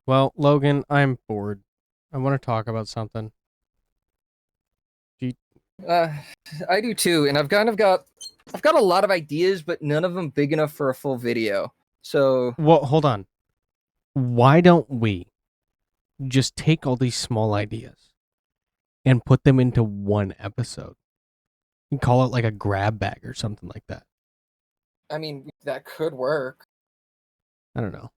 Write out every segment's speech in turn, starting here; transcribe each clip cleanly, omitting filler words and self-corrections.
Well, Logan, I'm bored. I want to talk about something. Do you- Uh, I do too, and I've got a lot of ideas, but none of them big enough for a full video. So well, hold on. Why don't we just take all these small ideas and put them into one episode and call it like a grab bag or something like that? I mean that could work. I don't know.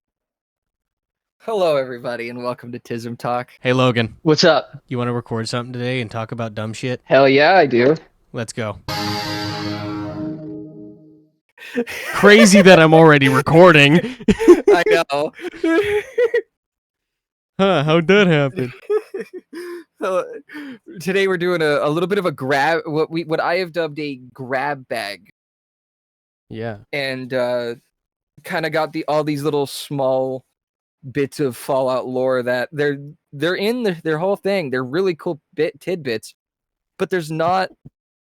Hello, everybody, and welcome to Tism Talk. Hey, Logan, What's up? you want to record something today and talk about dumb shit? Hell yeah, I do. Let's go. Crazy that I'm already recording. I know. Huh, how'd that happen? Today we're doing a little bit of a grab, what I have dubbed a grab bag, Yeah. and kind of got all these little small bits of Fallout lore that they're in their whole thing. They're really cool tidbits, but there's not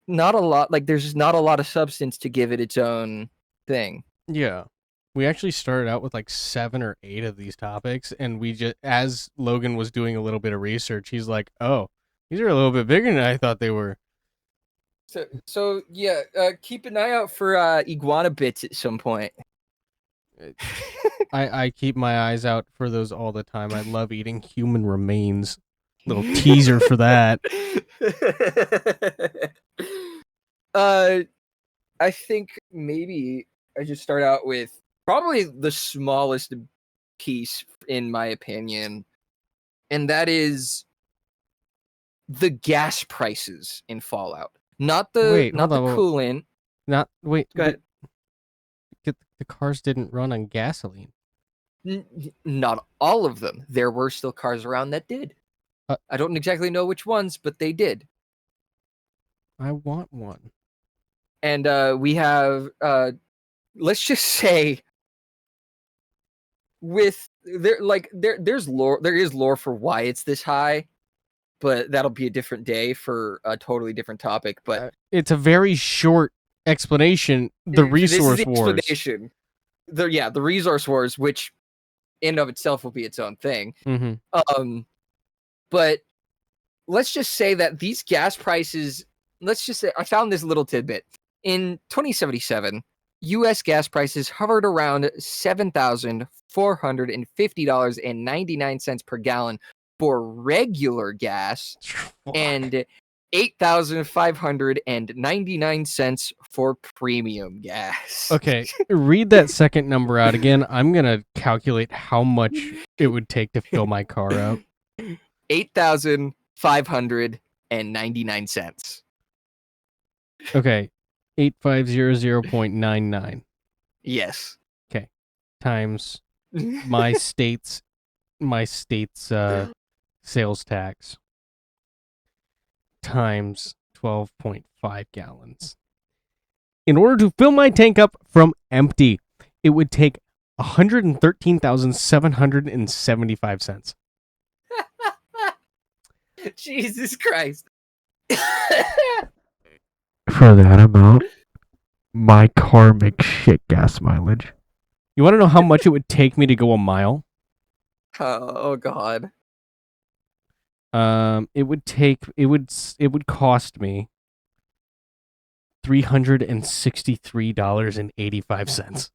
a lot. Like there's just not a lot of substance to give it its own thing. Yeah. We actually started out with like 7 or 8 of these topics, and we just, as Logan was doing a little bit of research, he's like, "Oh, these are a little bit bigger than I thought they were." So yeah, keep an eye out for iguana bits at some point. I keep my eyes out for those all the time. I love eating human remains. Little teaser for that. I think maybe I should start out with probably the smallest piece, in my opinion, and that is the gas prices in Fallout. Not the Wait, hold on. coolant. Not wait. Go ahead. The cars didn't run on gasoline. Not all of them. There were still cars around that did. Uh, I don't exactly know which ones, but they did. I want one. And we have, let's just say, there's lore. There is lore for why it's this high, but that'll be a different day for a totally different topic. But It's a very short explanation. The resource wars. Explanation. The resource wars, which in and of itself will be its own thing. Mm-hmm. But let's just say that these gas prices. Let's just say I found this little tidbit in 2077. U.S. gas prices hovered around $7,450.99 per gallon for regular gas, and $8,599 for premium gas. Okay, read that second number out again. I'm gonna calculate how much it would take to fill my car up. $8,599. Okay, 8500.99. Yes. Okay, times my state's sales tax times 12.5 gallons. In order to fill my tank up from empty, it would take 113,775 cents. Jesus Christ. For that amount, my car makes shit gas mileage. You want to know how much it would take me to go a mile? Oh God. It would cost me $363.85.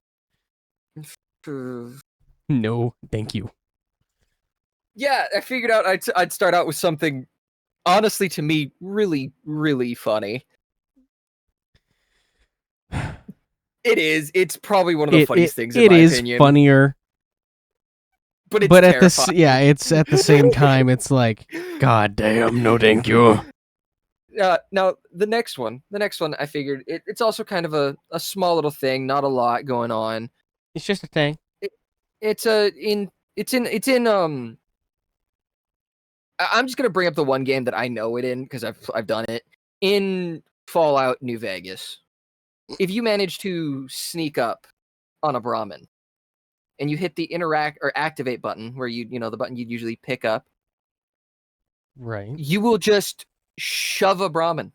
No, thank you. Yeah, I figured out I'd start out with something, honestly, to me, really, really funny. It is. It's probably one of the funniest things in my opinion. It is funnier. But it's terrifying. It's at the same time, it's like, God damn, no thank you. Now the next one, I figured it's also kind of a small little thing, not a lot going on. It's just a thing. I'm just gonna bring up the one game that I know it in because I've done it in Fallout New Vegas. If you manage to sneak up on a Brahmin and you hit the interact or activate button, where the button you'd usually pick up, right? You will just shove a Brahmin.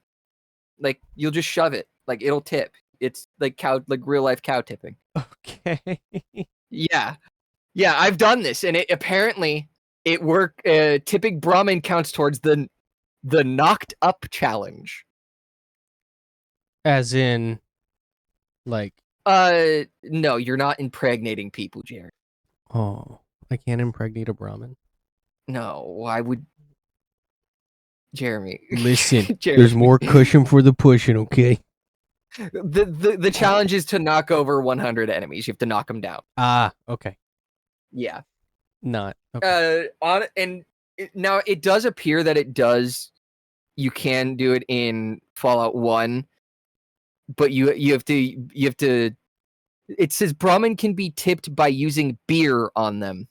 Like you'll just shove it. Like it'll tip. It's like real life cow tipping. Okay. Yeah. Yeah, I've done this, and it apparently it work. Tipping Brahmin counts towards the knocked up challenge. As in, like, No, you're not impregnating people, Jared. oh, I can't impregnate a Brahmin. No, why would Jeremy? Listen, there's Jeremy. more cushion for the pushing, okay? The challenge is to knock over 100 enemies. You have to knock them down. Ah, okay. Yeah. Not okay. Now it does appear that it does. You can do it in Fallout 1, but you have to. It says Brahmin can be tipped by using beer on them.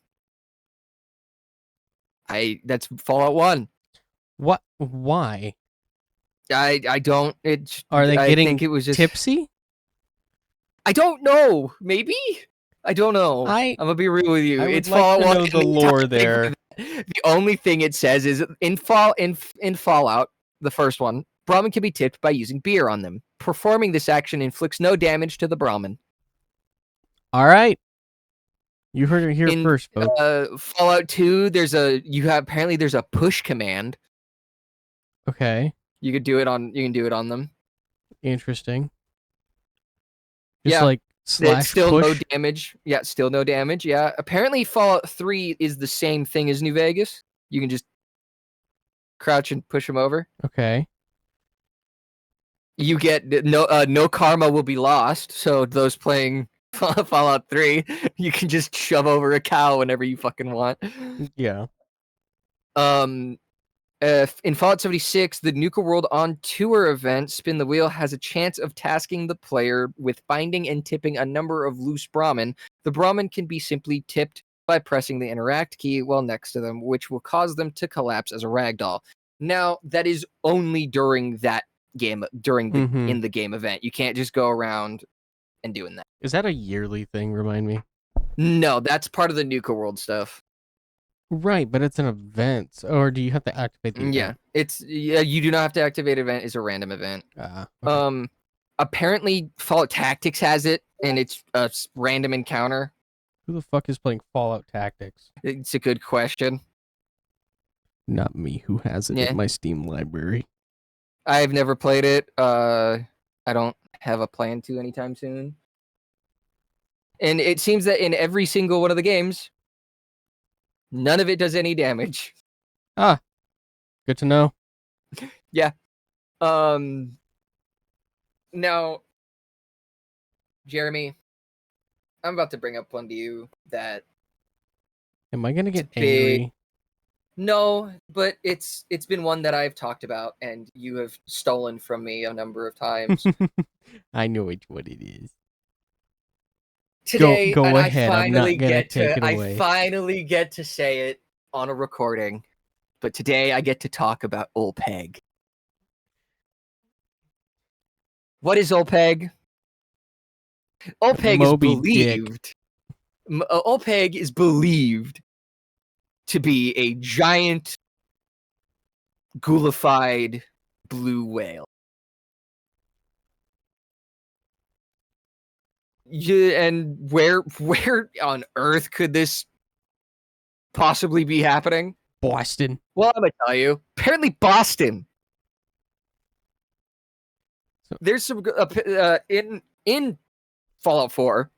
That's Fallout 1. What? Why I don't. It. are they I getting think it was just. tipsy? I don't know. Maybe. I don't know. I I'm gonna be real with you. I would It's like Fallout to 1. know the lore there. The only thing it says is in Fallout, the first one, Brahmin can be tipped by using beer on them. Performing this action inflicts no damage to the Brahmin. All right, you heard it here In first, folks. Fallout 2, there's a push command. Okay, You can do it on them. interesting. Just Yeah. like It's slash still no push. damage. Yeah, still no damage. Yeah. Apparently Fallout 3 is the same thing as New Vegas. You can just crouch and push them over. Okay. You get no karma will be lost. So those playing Fallout 3, you can just shove over a cow whenever you fucking want. Yeah. Um, in Fallout 76, the Nuka World on Tour event, Spin the Wheel has a chance of tasking the player with finding and tipping a number of loose Brahmin. The Brahmin can be simply tipped by pressing the interact key while next to them, which will cause them to collapse as a ragdoll. Now, that is only during that game, in the game event. You can't just go around and doing that. Is that a yearly thing? Remind me. No, that's part of the Nuka World stuff. Right, but it's an event, or do you have to activate the event? You do not have to activate event. It's a random event. Okay. Apparently Fallout Tactics has it, and it's a random encounter. Who the fuck is playing Fallout Tactics? It's a good question. Not me. Who has it Yeah, in my Steam library? I've never played it. I don't have a plan to anytime soon. And it seems that in every single one of the games, none of it does any damage. Ah, good to know. Yeah. Now, Jeremy, I'm about to bring up one to you that Am I gonna get big. angry? No, but it's been one that I've talked about, and you have stolen from me a number of times. I know what it is. Today, Go and I ahead. I'm not finally gonna get take to it I away. finally get to say it on a recording. But today I get to talk about OLPEG. What is OLPEG? OLPEG is Moby Dick. believed. OLPEG is believed to be a giant ghoulified blue whale. Yeah, and where on earth could this possibly be happening? Boston. Well, I'm gonna tell you. Apparently, Boston. So, There's some in Fallout 4.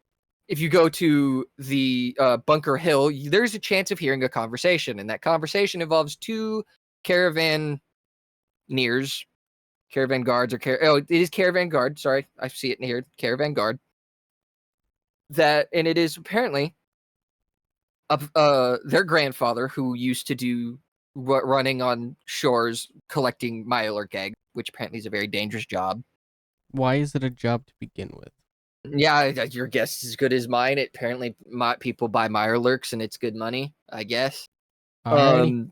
If you go to the Bunker Hill, there's a chance of hearing a conversation, and that conversation involves two caravan guards, it is caravan guard. Sorry, I see it in here, caravan guard. And it is apparently their grandfather who used to do running on shores collecting mylar eggs, which apparently is a very dangerous job. why is it a job to begin with? Yeah, your guess is as good as mine. Apparently, people buy Mirelurks and it's good money, I guess. Alrighty.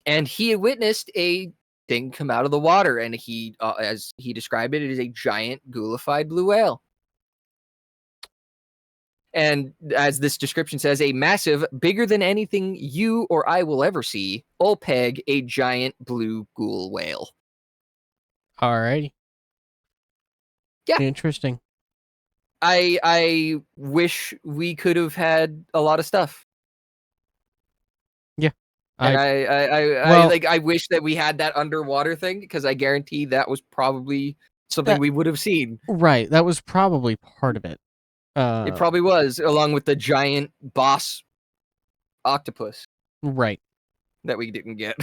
And he had witnessed a thing come out of the water, and he, as he described it, it is a giant ghoulified blue whale. And as this description says, a massive, bigger than anything you or I will ever see, OLPEG, a giant blue ghoul whale. Alrighty. Yeah. Interesting. I wish we could have had a lot of stuff. Yeah. And I I well, like I wish that we had that underwater thing, because I guarantee that was probably something that we would have seen. right. That was probably part of it. It Uh, probably was, along with the giant boss octopus right. that we didn't get.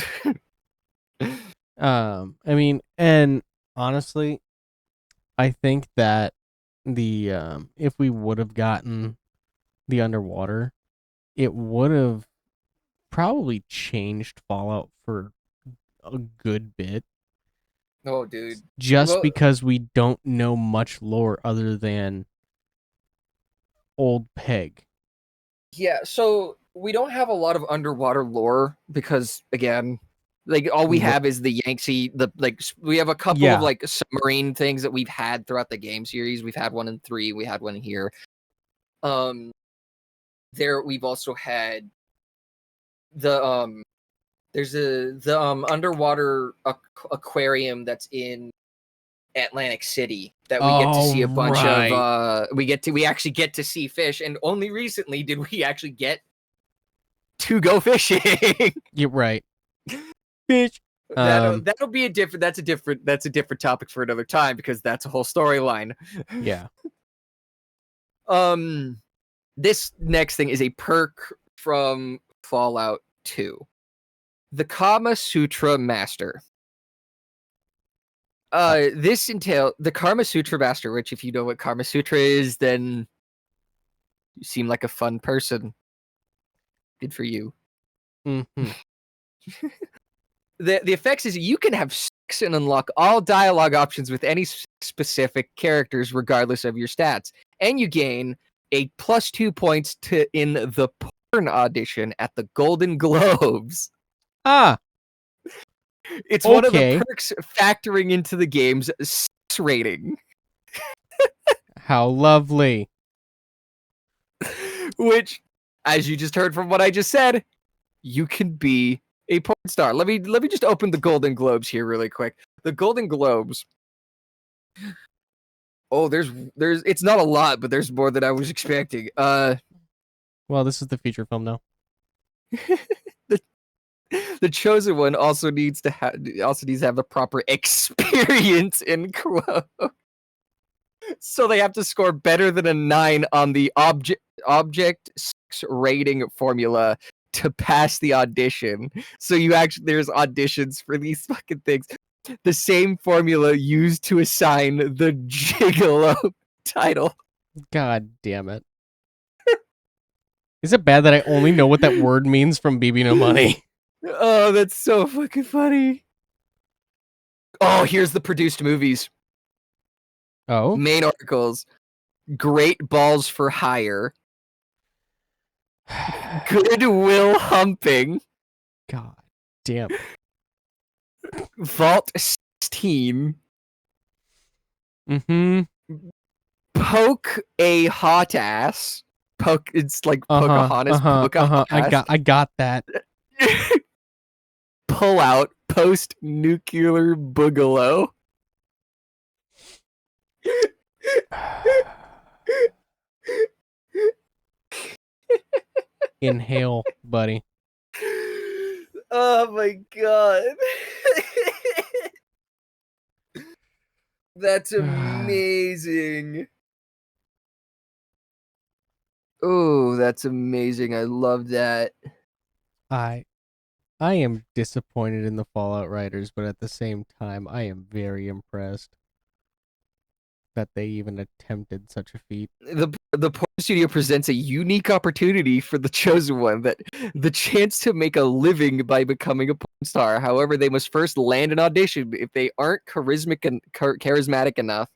I mean, and honestly, I think that if we would have gotten the underwater, it would have probably changed Fallout for a good bit, Oh, dude. just Well, because we don't know much lore other than Old Peg. yeah, so we don't have a lot of underwater lore because, again, like all we have is the Yangtze. We have a couple of Yeah. like submarine things that we've had throughout the game series. We've had one in 3. We had one here. Um, there we've also had the there's the underwater aquarium that's in Atlantic City that we get to Oh, see a bunch of right. we actually get to see fish, and only recently did we actually get to go fishing. You're right. Bitch. That'll be that's a different topic for another time, because that's a whole storyline. Yeah. This next thing is a perk from Fallout 2. The Kama Sutra Master. This entails the Karma Sutra Master, which, if you know what Karma Sutra is, then you seem like a fun person. Good for you. Mm-hmm. The effects is you can have sex and unlock all dialogue options with any specific characters, regardless of your stats, and you gain a +2 points in the porn audition at the Golden Globes. Ah, It's one of the okay. perks factoring into the game's sex rating, How lovely. which, as you just heard from what I just said, you can be a porn star. Let me just open the Golden Globes here really quick. The Golden Globes. Oh, there's it's not a lot, but there's more than I was expecting. Well, this is the feature film now. the the chosen one also needs to have the proper experience in quote. So they have to score better than a 9 on the object sex rating formula to pass the audition. So there's auditions for these fucking things. The same formula used to assign the Gigolo title. God damn it. Is it bad that I only know what that word means from BB No Money? Oh, that's so fucking funny. Oh, here's the produced movies. Oh? Main articles. Great Balls for Hire. Goodwill Humping. God damn it. Vault 16. Mm-hmm. Poke a hot ass. It's like Uh-huh. Pocahontas, Uh-huh. poke a Uh-huh. hot ass. I got that. Pull out post nuclear boogaloo. Inhale, buddy. Oh my god. That's amazing. Oh, that's amazing. I love that. I I am disappointed in the Fallout writers, but at the same time, I am very impressed that they even attempted such a feat. The porn studio presents a unique opportunity for the chosen one, that the chance to make a living by becoming a porn star. However, they must first land an audition. If they aren't charismatic enough,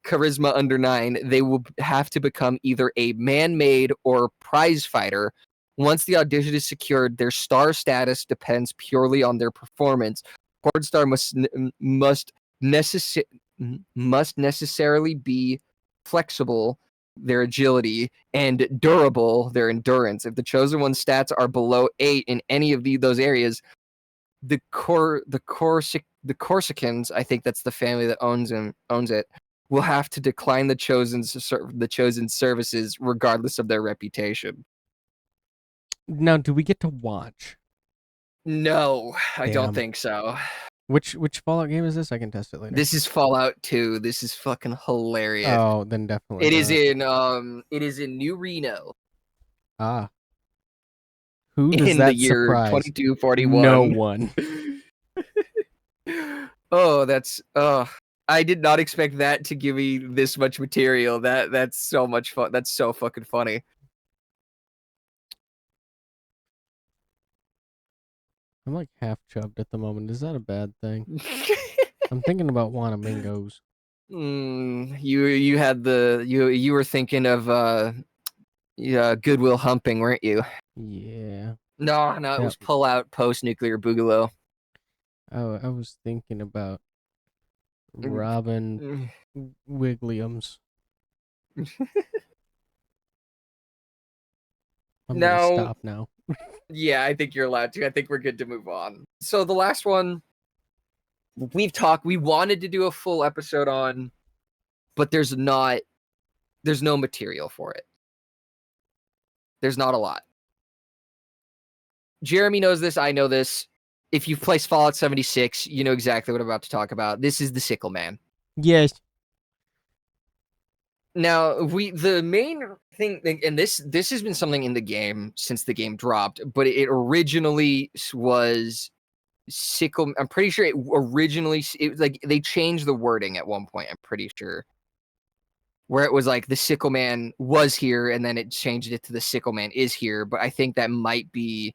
charisma under 9, they will have to become either a man-made or prize fighter. Once the audition is secured, their star status depends purely on their performance. Porn star must necessarily be flexible, their agility, and durable, their endurance. If the chosen one's stats are below 8 in any of those areas, the Corsicans, I think that's the family that owns it, will have to decline the chosen services regardless of their reputation. Now, do we get to watch? No, I don't Damn. think so. Which Fallout game is this? I can test it later. This is Fallout 2. This is fucking hilarious. Oh, then definitely It is not. in New Reno Ah, who does in the that year surprise? No 2241. one. Oh, that's I did not expect that to give me this much material. That's so much fun. That's so fucking funny. I'm like half chubbed at the moment. Is that a bad thing? I'm thinking about Wanamingos. You had you were thinking of yeah, Goodwill Humping, weren't you? Yeah. No, it Yep. was Pull Out Post Nuclear Boogaloo. I was thinking about Mm, Robin mm. Williams. I'm gonna Now, stop now. yeah, I think you're allowed to. I think we're good to move on. So the last one we wanted to do a full episode on, but there's no material for it. There's not a lot. Jeremy knows this, I know this. If you've played Fallout 76, you know exactly what I'm about to talk about. This is the Sickle Man. Yes. Now, the main thing, and this has been something in the game since the game dropped, but it originally was Sickle. I'm pretty sure it was like they changed the wording at one point. I'm pretty sure where it was like the Sickle Man was here, and then it changed it to the Sickle Man is here. But I think that might be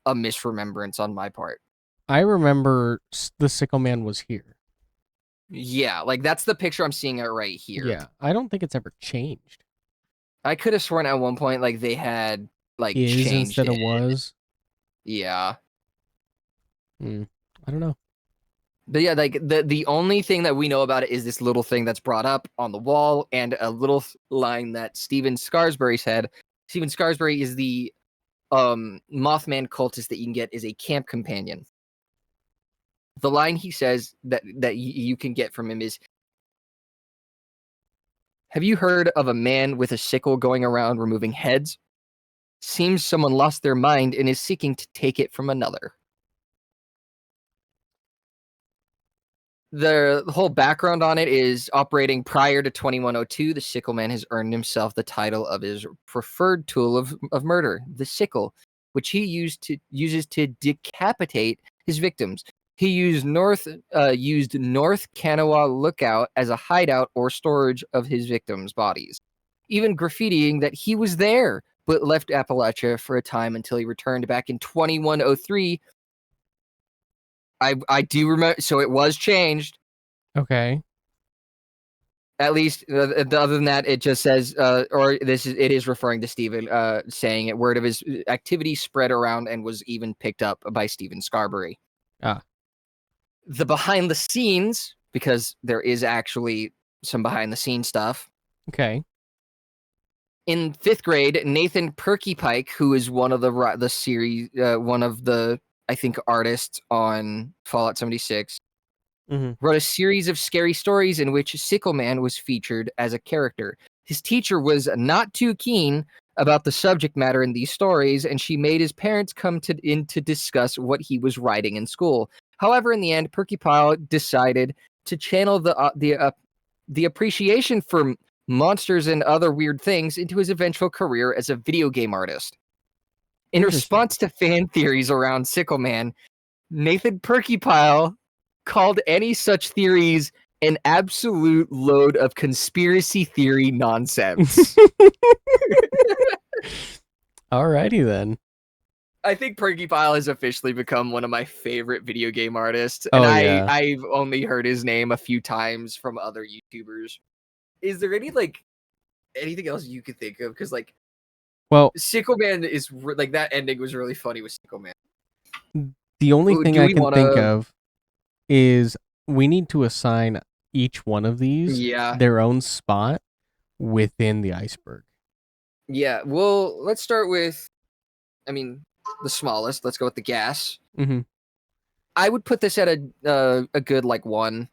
a misremembrance on my part. I remember the Sickle Man was here. Yeah, like that's the picture I'm seeing it right here. Yeah. I don't think it's ever changed. I could have sworn at one point like they had like Is changed instead it. of was. Yeah. I don't know. But yeah, like the only thing that we know about it is this little thing that's brought up on the wall and a little line that Steven Scarsbury said. Steven Scarsbury is the Mothman cultist that you can get as a camp companion. The line he says that you can get from him is, "Have you heard of a man with a sickle going around removing heads? Seems someone lost their mind and is seeking to take it from another." The whole background on it is operating prior to 2102. The Sickle Man has earned himself the title of his preferred tool of murder, the sickle, which he uses to decapitate his victims. He used North Kanawha Lookout as a hideout or storage of his victims' bodies, even graffitiing that he was there, but left Appalachia for a time until he returned back in 2103. I do remember, so it was changed. Okay. At least, other than that, it just says, it is referring to Stephen, saying it. Word of his activity spread around and was even picked up by Stephen Scarberry. Ah. The behind the scenes, because there is actually some behind the scenes stuff. Okay. In 5th grade, Nathan Perky Pike, who is one of the series, one of the I think artists on Fallout 76, wrote a series of scary stories in which Sickle Man was featured as a character. His teacher was not too keen about the subject matter in these stories, and she made his parents come in to discuss what he was writing in school. However, in the end, Porcupine decided to channel the appreciation for monsters and other weird things into his eventual career as a video game artist. In Interesting. response to fan theories around Sickle Man, Nathan Perkypile called any such theories an absolute load of conspiracy theory nonsense. Alrighty then. I think Perkypile has officially become one of my favorite video game artists, and Oh yeah. I've only heard his name a few times from other YouTubers. Is there anything else you could think of? Because like Well, Sickle Man is like that ending was really funny with Sickle Man. the only thing Do I we can want think to? of is we need to assign each one of these Yeah, their own spot within the iceberg. yeah. Well, let's start with. I mean, the smallest. Let's go with the gas. Mm-hmm. I would put this at a good like 1.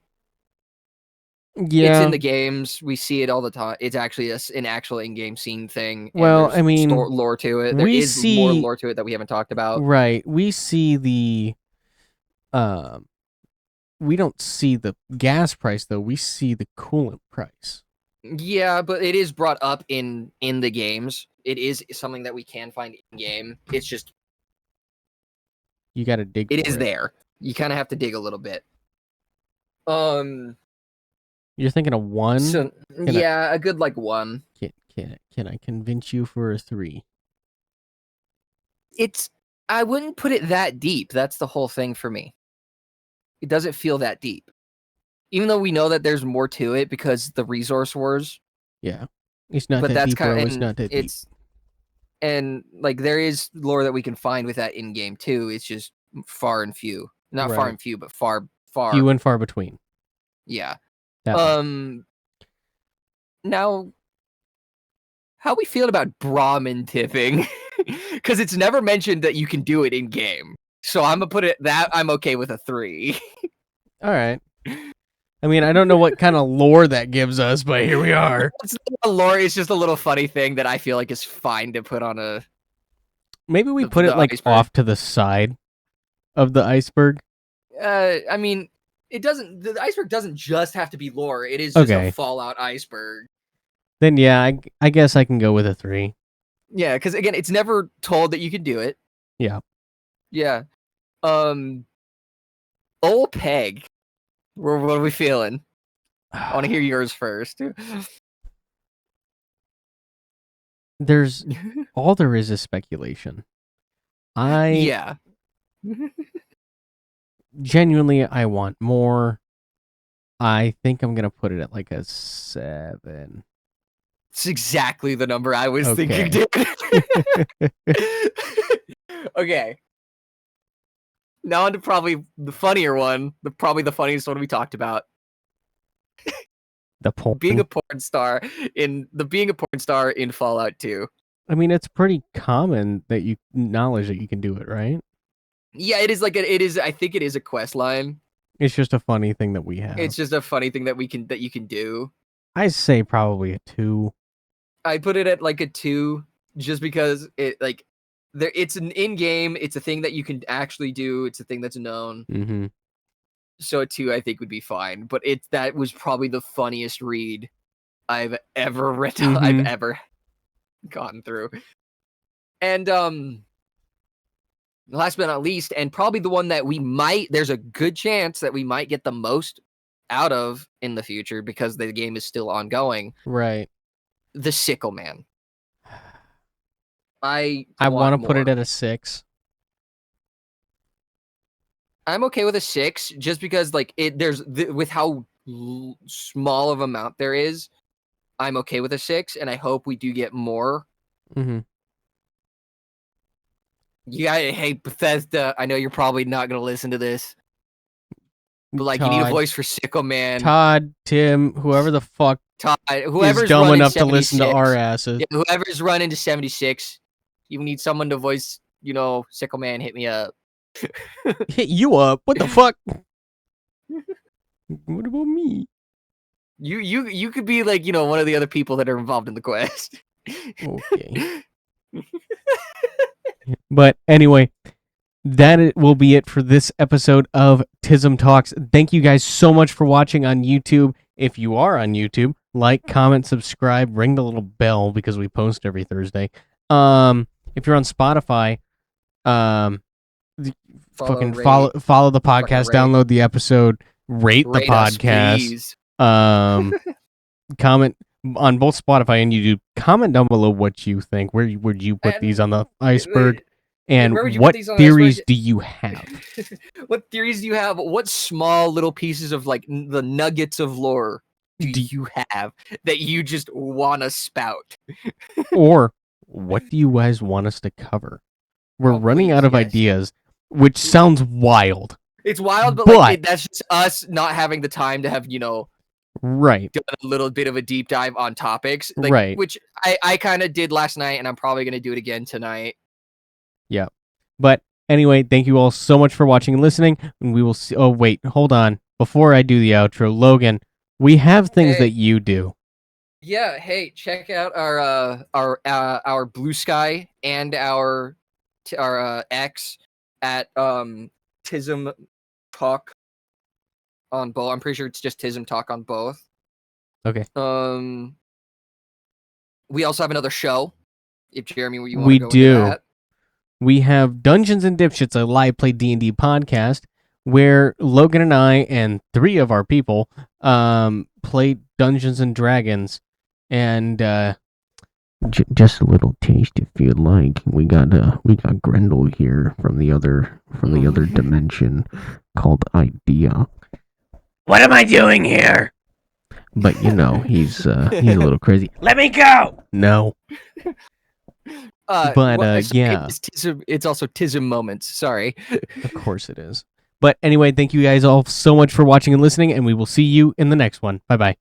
It's in Yeah. the games. We see it all the time. It's actually an actual in-game scene thing, and Well, there's I mean, lore to it. There we is more see lore to it that we haven't talked about. right. We see the um we don't see the gas price though. We see the coolant price. Yeah, but it is brought up in the games. It is something that we can find in game. It's just You got to dig it for is it. there. You kind of have to dig a little bit. Um. You're thinking of 1? So Can I yeah, a good like 1. can I convince you for a 3? It's I wouldn't put it that deep. That's the whole thing for me. It doesn't feel that deep. Even though we know that there's more to it because the resource wars, Yeah. It's not but that that's deep, kind of bro. It's not that deep. it's and like there is lore that we can find with that in game too. It's just far and few. Not far Right. and few, but far. Few and far between. Yeah. That much. Now how we feel about Brahmin tipping? Because it's never mentioned that you can do it in game. So I'm gonna put it that I'm okay with a 3. All right. I mean, I don't know what kind of lore that gives us, but here we are. It's not lore. It's just a little funny thing that I feel like is fine to put on Maybe we put it the like iceberg. off to the side of the iceberg. I mean, it doesn't. The iceberg doesn't just have to be lore. It is just Okay. a Fallout iceberg. Then yeah, I guess I can go with a 3. Yeah, because again, it's never told that you can do it. Yeah. Yeah. Old Peg. What are we feeling? I want to hear yours first. There's all there is speculation. Yeah. Genuinely I want more. I think I'm gonna put it at like a 7. It's exactly the number I was Okay. thinking, dude. Okay. Now on to probably the funnier one, probably the funniest one we talked about. The porn. Being a porn star in Fallout 2. I mean, it's pretty common that you acknowledge that you can do it, right? Yeah, it is like it is. I think it is a quest line. It's just a funny thing that we have. It's just a funny thing that you can do. I say probably a 2. I put it at like a 2, just because it like there. It's an in game. It's a thing that you can actually do. It's a thing that's known. Mm-hmm. So a 2, I think, would be fine. But that was probably the funniest read I've ever written. Mm-hmm. I've ever gotten through. And last but not least, and probably the one that there's a good chance that we might get the most out of in the future because the game is still ongoing. Right. The Sickle Man. I want to put it more. at a 6. I'm okay with a 6 just because like with how small of amount there is. I'm okay with a 6, and I hope we do get more. Mm-hmm. Hey Bethesda, I know you're probably not gonna listen to this, but like Todd, you need a voice for Sickle Man. Todd, Tim, whoever the fuck Todd, whoever's is dumb enough to 76, listen to our asses. Yeah, whoever's running to 76, you need someone to voice, Sickle Man. Hit me up. Hit you up? What the fuck? What about me? You could be like one of the other people that are involved in the quest. Okay. But anyway, will be it for this episode of Tism Talks. Thank you guys so much for watching on YouTube. If you are on YouTube, like, comment, subscribe, ring the little bell because we post every Thursday. If you're on Spotify, follow the podcast, download the episode, rate the podcast. Comment on both Spotify and YouTube. Comment down below what you think. Where would you put these on the iceberg? And what theories do you have? What theories do you have? What small little pieces of like the nuggets of lore do you have that you just want to spout? Or what do you guys want us to cover? We're running out of ideas, which sounds wild. It's wild, but like that's just us not having the time to have, right, done a little bit of a deep dive on topics, like, right? Which I kind of did last night, and I'm probably gonna do it again tonight. Yeah, but anyway, thank you all so much for watching and listening, and we will see. Oh wait, hold on. Before I do the outro, Logan, We have things that Hey, you do. yeah, hey, check out our Blue Sky and our X at Tism Talk on both. I'm pretty sure it's just Tism Talk on both. Okay. We also have another show. If Jeremy, you want to We go into do. that? We have Dungeons and Dipshits, a live play D&D podcast where Logan and I and 3 of our people play Dungeons and Dragons, and just a little taste if you'd like. We got Grendel here from the other dimension called Idea. What am I doing here? But he's a little crazy. Let me go. No. But yeah, It's also Tism moments. Sorry. of course it is. But anyway, thank you guys all so much for watching and listening, and we will see you in the next one. Bye bye.